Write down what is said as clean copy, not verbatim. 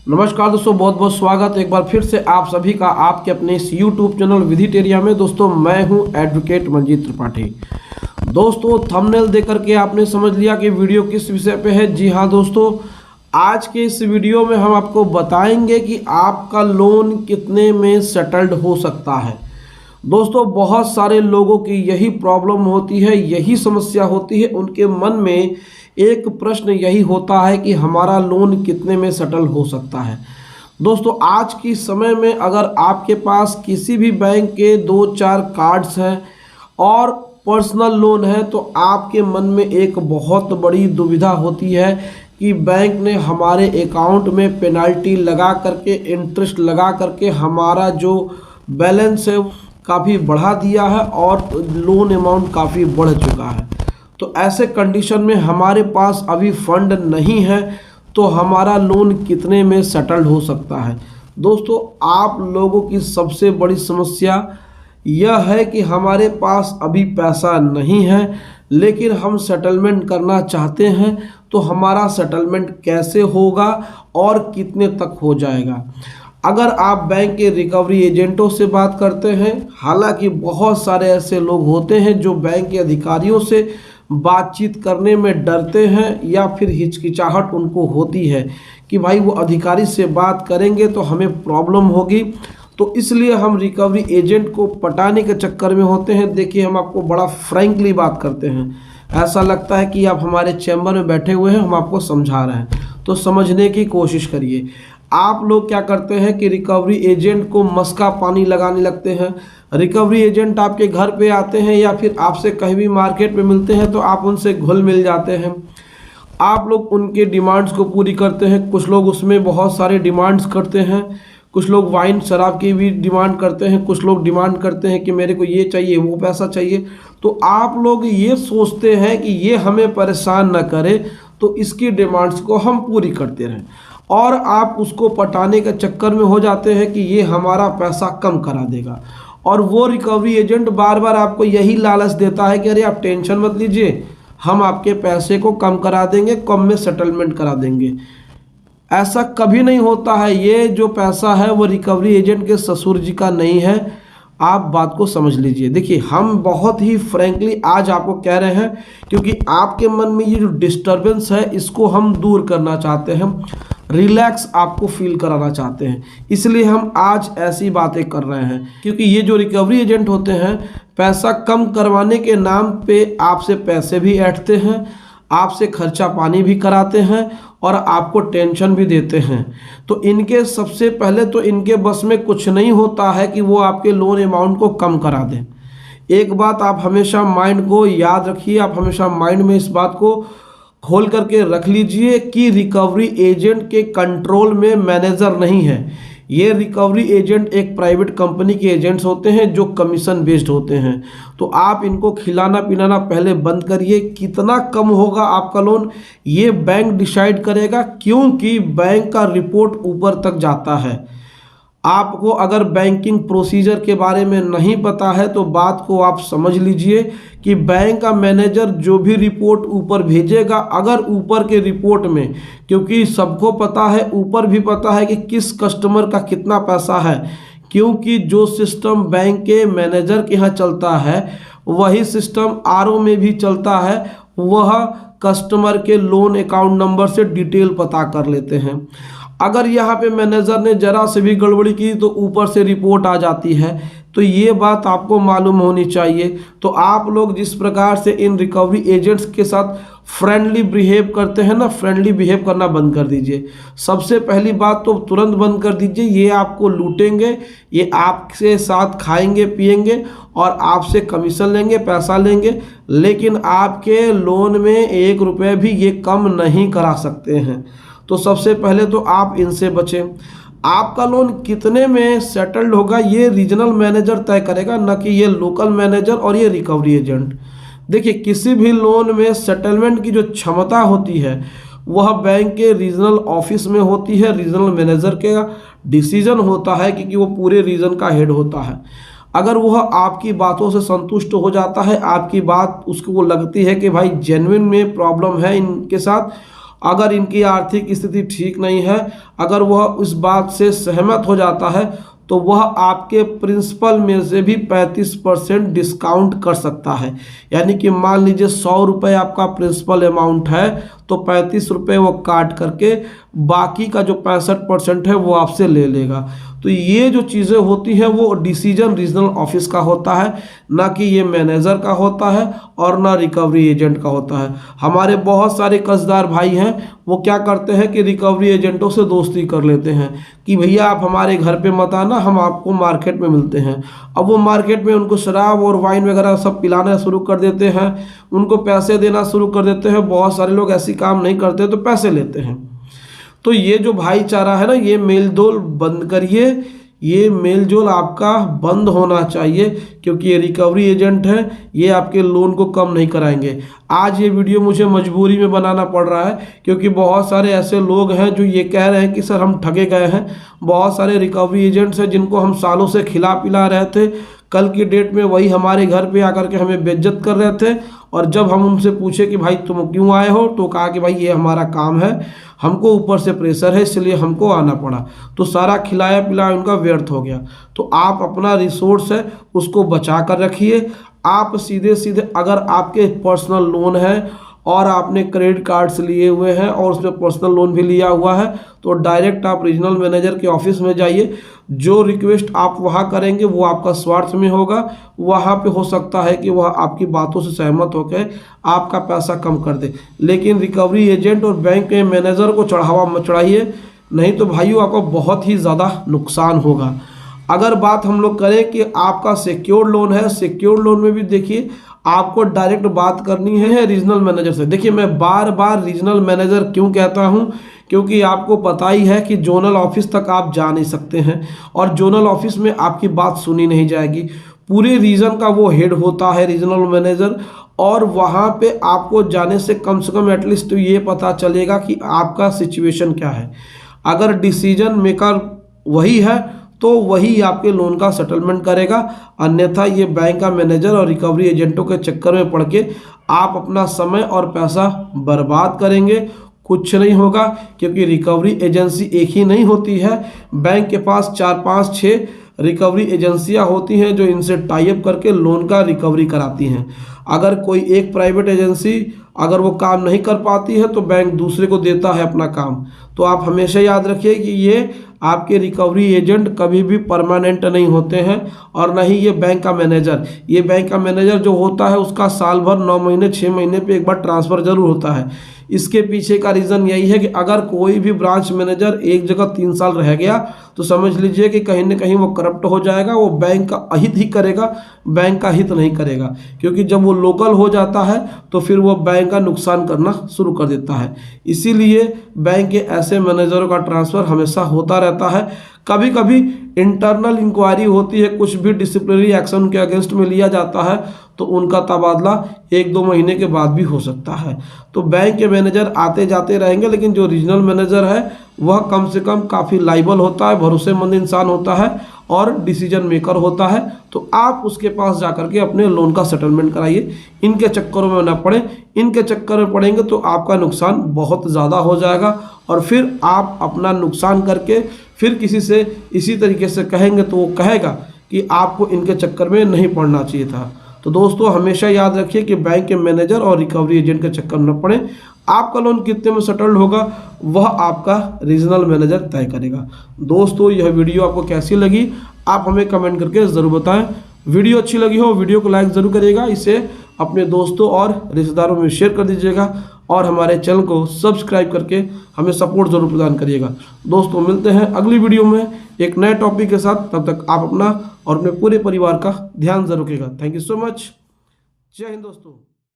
नमस्कार दोस्तों, बहुत बहुत स्वागत है एक बार फिर से आप सभी का आपके अपने इस YouTube चैनल विधिटेरिया में। दोस्तों मैं हूं एडवोकेट मंजीत त्रिपाठी। दोस्तों थंबनेल देख करके आपने समझ लिया कि वीडियो किस विषय पे है। जी हां दोस्तों, आज के इस वीडियो में हम आपको बताएंगे कि आपका लोन कितने में सेटल्ड हो सकता है। दोस्तों बहुत सारे लोगों की यही प्रॉब्लम होती है, यही समस्या होती है। उनके मन में एक प्रश्न यही होता है कि हमारा लोन कितने में सेटल हो सकता है। दोस्तों आज की समय में अगर आपके पास किसी भी बैंक के 2-4 कार्ड्स हैं और पर्सनल लोन है तो आपके मन में एक बहुत बड़ी दुविधा होती है कि बैंक ने हमारे अकाउंट में पेनल्टी लगा करके, इंटरेस्ट लगा करके हमारा जो बैलेंस है काफ़ी बढ़ा दिया है और लोन अमाउंट काफ़ी बढ़ चुका है। तो ऐसे कंडीशन में हमारे पास अभी फंड नहीं है तो हमारा लोन कितने में सेटल्ड हो सकता है। दोस्तों आप लोगों की सबसे बड़ी समस्या यह है कि हमारे पास अभी पैसा नहीं है लेकिन हम सेटलमेंट करना चाहते हैं, तो हमारा सेटलमेंट कैसे होगा और कितने तक हो जाएगा। अगर आप बैंक के रिकवरी एजेंटों से बात करते हैं, हालांकि बहुत सारे ऐसे लोग होते हैं जो बैंक के अधिकारियों से बातचीत करने में डरते हैं या फिर हिचकिचाहट उनको होती है कि भाई वो अधिकारी से बात करेंगे तो हमें प्रॉब्लम होगी, तो इसलिए हम रिकवरी एजेंट को पटाने के चक्कर में होते हैं। देखिए हम आपको बड़ा फ्रैंकली बात करते हैं, ऐसा लगता है कि आप हमारे चैम्बर में बैठे हुए हैं, हम आपको समझा रहे हैं, तो समझने की कोशिश करिए। आप लोग क्या करते हैं कि रिकवरी एजेंट को मस्का पानी लगाने लगते हैं। रिकवरी एजेंट आपके घर पे आते हैं या फिर आपसे कहीं भी मार्केट में मिलते हैं तो आप उनसे घुल मिल जाते हैं। आप लोग उनके डिमांड्स को पूरी करते हैं। कुछ लोग उसमें बहुत सारे डिमांड्स करते हैं, कुछ लोग वाइन शराब की भी डिमांड करते हैं, कुछ लोग डिमांड करते हैं कि मेरे को ये चाहिए वो पैसा चाहिए। तो आप लोग ये सोचते हैं कि ये हमें परेशान न करे तो इसकी डिमांड्स को हम पूरी करते रहें और आप उसको पटाने के चक्कर में हो जाते हैं कि ये हमारा पैसा कम करा देगा। और वो रिकवरी एजेंट बार बार आपको यही लालच देता है कि अरे आप टेंशन मत लीजिए, हम आपके पैसे को कम करा देंगे, कम में सेटलमेंट करा देंगे। ऐसा कभी नहीं होता है। ये जो पैसा है वो रिकवरी एजेंट के ससुर जी का नहीं है, आप बात को समझ लीजिए। देखिए हम बहुत ही फ्रैंकली आज आपको कह रहे हैं क्योंकि आपके मन में ये जो डिस्टर्बेंस है इसको हम दूर करना चाहते हैं, रिलैक्स आपको फील कराना चाहते हैं, इसलिए हम आज ऐसी बातें कर रहे हैं। क्योंकि ये जो रिकवरी एजेंट होते हैं पैसा कम करवाने के नाम पे आपसे पैसे भी ऐंठते हैं, आपसे खर्चा पानी भी कराते हैं और आपको टेंशन भी देते हैं। तो इनके सबसे पहले तो इनके बस में कुछ नहीं होता है कि वो आपके लोन अमाउंट को कम करा दें। एक बात आप हमेशा माइंड को याद रखिए, आप हमेशा माइंड में इस बात को खोल करके रख लीजिए कि रिकवरी एजेंट के कंट्रोल में मैनेजर नहीं है। ये रिकवरी एजेंट एक प्राइवेट कंपनी के एजेंट्स होते हैं जो कमीशन बेस्ड होते हैं। तो आप इनको खिलाना पिलाना पहले बंद करिए। कितना कम होगा आपका लोन ये बैंक डिसाइड करेगा, क्योंकि बैंक का रिपोर्ट ऊपर तक जाता है। आपको अगर बैंकिंग प्रोसीजर के बारे में नहीं पता है तो बात को आप समझ लीजिए कि बैंक का मैनेजर जो भी रिपोर्ट ऊपर भेजेगा, अगर ऊपर के रिपोर्ट में, क्योंकि सबको पता है, ऊपर भी पता है कि किस कस्टमर का कितना पैसा है, क्योंकि जो सिस्टम बैंक के मैनेजर के यहाँ चलता है वही सिस्टम आरओ में भी चलता है। वह कस्टमर के लोन अकाउंट नंबर से डिटेल पता कर लेते हैं। अगर यहाँ पे मैनेजर ने जरा से भी गड़बड़ी की तो ऊपर से रिपोर्ट आ जाती है। तो ये बात आपको मालूम होनी चाहिए। तो आप लोग जिस प्रकार से इन रिकवरी एजेंट्स के साथ फ्रेंडली बिहेव करते हैं ना, फ्रेंडली बिहेव करना बंद कर दीजिए। सबसे पहली बात तो तुरंत बंद कर दीजिए। ये आपको लूटेंगे, ये आपसे साथ खाएंगे पिएंगे और आपसे कमीशन लेंगे, पैसा लेंगे, लेकिन आपके लोन में 1 रुपये भी ये कम नहीं करा सकते हैं। तो सबसे पहले तो आप इनसे बचें। आपका लोन कितने में सेटल्ड होगा ये रीजनल मैनेजर तय करेगा, न कि ये लोकल मैनेजर और ये रिकवरी एजेंट। देखिए किसी भी लोन में सेटलमेंट की जो क्षमता होती है वह बैंक के रीजनल ऑफिस में होती है। रीजनल मैनेजर का डिसीजन होता है क्योंकि वो पूरे रीजन का हेड होता है। अगर वह आपकी बातों से संतुष्ट हो जाता है, आपकी बात उसको लगती है कि भाई जेन्युइन में प्रॉब्लम है इनके साथ अगर इनकी आर्थिक स्थिति ठीक नहीं है, अगर वह उस बात से सहमत हो जाता है तो वह आपके प्रिंसिपल में से भी 35% डिस्काउंट कर सकता है। यानी कि मान लीजिए 100 रुपये आपका प्रिंसिपल अमाउंट है तो 35 रुपये वो काट करके बाकी का जो 65% है वो आपसे ले लेगा। तो ये जो चीज़ें होती हैं वो डिसीजन रीजनल ऑफिस का होता है, ना कि ये मैनेजर का होता है और ना रिकवरी एजेंट का होता है। हमारे बहुत सारे कर्जदार भाई हैं वो क्या करते हैं कि रिकवरी एजेंटों से दोस्ती कर लेते हैं कि भैया आप हमारे घर पे मत आना, हम आपको मार्केट में मिलते हैं। अब वो मार्केट में उनको शराब और वाइन वगैरह सब पिलाना शुरू कर देते हैं, उनको पैसे देना शुरू कर देते हैं। बहुत सारे लोग ऐसी काम नहीं करते तो पैसे लेते हैं। तो ये जो भाईचारा है ना, ये मेलजोल बंद करिए, ये मेलजोल आपका बंद होना चाहिए, क्योंकि ये रिकवरी एजेंट है, ये आपके लोन को कम नहीं कराएंगे। आज ये वीडियो मुझे मजबूरी में बनाना पड़ रहा है क्योंकि बहुत सारे ऐसे लोग हैं जो ये कह रहे हैं कि सर हम ठगे गए हैं। बहुत सारे रिकवरी एजेंट्स हैं जिनको हम सालों से खिला पिला रहे थे, कल की डेट में वही हमारे घर पे आकर के हमें बेइज्जत कर रहे थे। और जब हम उनसे पूछे कि भाई तुम क्यों आए हो, तो कहा कि भाई ये हमारा काम है, हमको ऊपर से प्रेशर है इसलिए हमको आना पड़ा। तो सारा खिलाया पिलाया उनका व्यर्थ हो गया। तो आप अपना रिसोर्स है उसको बचा कर रखिए। आप सीधे सीधे अगर आपके पर्सनल लोन है और आपने क्रेडिट कार्ड्स लिए हुए हैं और उसमें पर्सनल लोन भी लिया हुआ है तो डायरेक्ट आप रीजनल मैनेजर के ऑफिस में जाइए। जो रिक्वेस्ट आप वहाँ करेंगे वो आपका स्वार्थ में होगा। वहाँ पे हो सकता है कि वह आपकी बातों से सहमत होकर आपका पैसा कम कर दे, लेकिन रिकवरी एजेंट और बैंक के मैनेजर को चढ़ावा मत चढ़ाइए, नहीं तो भाइयों आपको बहुत ही ज़्यादा नुकसान होगा। अगर बात हम लोग करें कि आपका सिक्योर्ड लोन है, सिक्योर्ड लोन में भी देखिए आपको डायरेक्ट बात करनी है रीजनल मैनेजर से। देखिए मैं बार बार रीजनल मैनेजर क्यों कहता हूँ, क्योंकि आपको पता ही है कि जोनल ऑफिस तक आप जा नहीं सकते हैं और जोनल ऑफिस में आपकी बात सुनी नहीं जाएगी। पूरे रीजन का वो हेड होता है रीजनल मैनेजर, और वहाँ पे आपको जाने से कम एटलीस्ट तो ये पता चलेगा कि आपका सिचुएशन क्या है। अगर डिसीजन मेकर वही है तो वही आपके लोन का सेटलमेंट करेगा, अन्यथा ये बैंक का मैनेजर और रिकवरी एजेंटों के चक्कर में पड़ के आप अपना समय और पैसा बर्बाद करेंगे। कुछ नहीं होगा, क्योंकि रिकवरी एजेंसी एक ही नहीं होती है। बैंक के पास 4, 5, 6 रिकवरी एजेंसियां होती हैं जो इनसे टाई अप करके लोन का रिकवरी कराती हैं। अगर कोई एक प्राइवेट एजेंसी अगर वो काम नहीं कर पाती है तो बैंक दूसरे को देता है अपना काम। तो आप हमेशा याद रखिए कि ये आपके रिकवरी एजेंट कभी भी परमानेंट नहीं होते हैं और ना ही ये बैंक का मैनेजर। ये बैंक का मैनेजर जो होता है उसका साल भर 9 महीने 6 महीने पे एक बार ट्रांसफ़र जरूर होता है। इसके पीछे का रीज़न यही है कि अगर कोई भी ब्रांच मैनेजर एक जगह 3 साल रह गया तो समझ लीजिए कि कहीं ना कहीं वो करप्ट हो जाएगा, वो बैंक का अहित ही करेगा, बैंक का हित नहीं करेगा। क्योंकि जब वो लोकल हो जाता है तो फिर वो बैंक का नुकसान करना शुरू कर देता है। इसीलिए बैंक के ऐसे मैनेजरों का ट्रांसफ़र हमेशा होता रहता है। कभी कभी इंटरनल इंक्वायरी होती है, कुछ भी डिसिप्लिनरी एक्शन के अगेंस्ट में लिया जाता है तो उनका तबादला 1-2 महीने के बाद भी हो सकता है। तो बैंक के मैनेजर आते जाते रहेंगे, लेकिन जो रीजनल मैनेजर है वह कम से कम काफ़ी लाइबल होता है, भरोसेमंद इंसान होता है और डिसीजन मेकर होता है। तो आप उसके पास जाकर के अपने लोन का सेटलमेंट कराइए। इनके चक्करों में ना पड़े, इनके चक्कर में पड़ेंगे तो आपका नुकसान बहुत ज़्यादा हो जाएगा और फिर आप अपना नुकसान करके फिर किसी से इसी तरीके से कहेंगे तो वो कहेगा कि आपको इनके चक्कर में नहीं पड़ना चाहिए था। तो दोस्तों हमेशा याद रखिए कि बैंक के मैनेजर और रिकवरी एजेंट के चक्कर में न पड़े। आपका लोन कितने में सेटल्ड होगा वह आपका रीजनल मैनेजर तय करेगा। दोस्तों यह वीडियो आपको कैसी लगी आप हमें कमेंट करके ज़रूर बताएं। वीडियो अच्छी लगी हो वीडियो को लाइक ज़रूर करिएगा, इसे अपने दोस्तों और रिश्तेदारों में शेयर कर दीजिएगा और हमारे चैनल को सब्सक्राइब करके हमें सपोर्ट ज़रूर प्रदान करिएगा। दोस्तों मिलते हैं अगली वीडियो में एक नए टॉपिक के साथ, तब तक आप अपना और अपने पूरे परिवार का ध्यान जरूर रखिएगा। Thank you so much. जय हिंद दोस्तों।